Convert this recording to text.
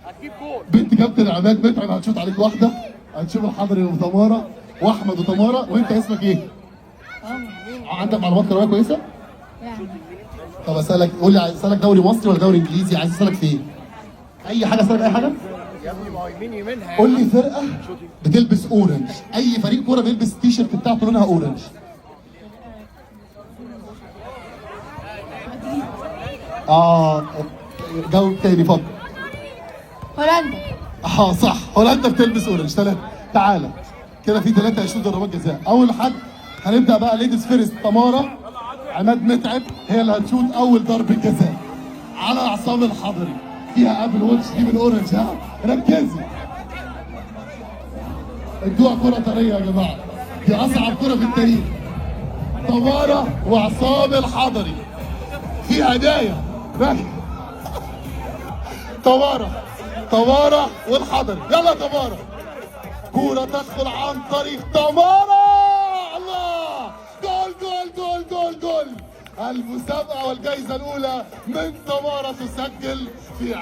هتجيب جول. بنت كابتن عماد متعب هتشوط عليك واحده. هتشوف الحضري وتمارا واحمد وتمارا. وانت اسمك ايه؟ عندك معلومات كرويه كويسه؟ يعني طب اسالك، قول لي عايز اسالك دوري مصري ولا دوري انجليزي؟ عايز اسالك في ايه؟ اي حاجه، اسالك اي حاجه؟ يا ابني ما هو يمين يمينها. قول لي فرقه بتلبس اورنج، اي فريق كوره بيلبس التيشيرت بتاعته لونها اورنج. جاوب تاني، فكر. هولندا. صح، هولندا بتلبس اورنج. تعالى كده في 23 ضربات جزاء. اول حد هنبدا بقى ليديز فيرست. تمارا عماد متعب هي اللي هتشوط اول ضربه جزاء على عصام الحضري. فيها ابل واتش دي بالاورنج. ركزي، ادوها كره طريه يا جماعه. دي اصعب كره في التاريخ. تمارا وعصام الحضري في هدايا. تمارا والحضري. يلا تمارا، كرة تدخل عن طريق تمارا. الله، جول جول جول جول جول. المسابقة والجائزة الأولى من تمارا تسجل في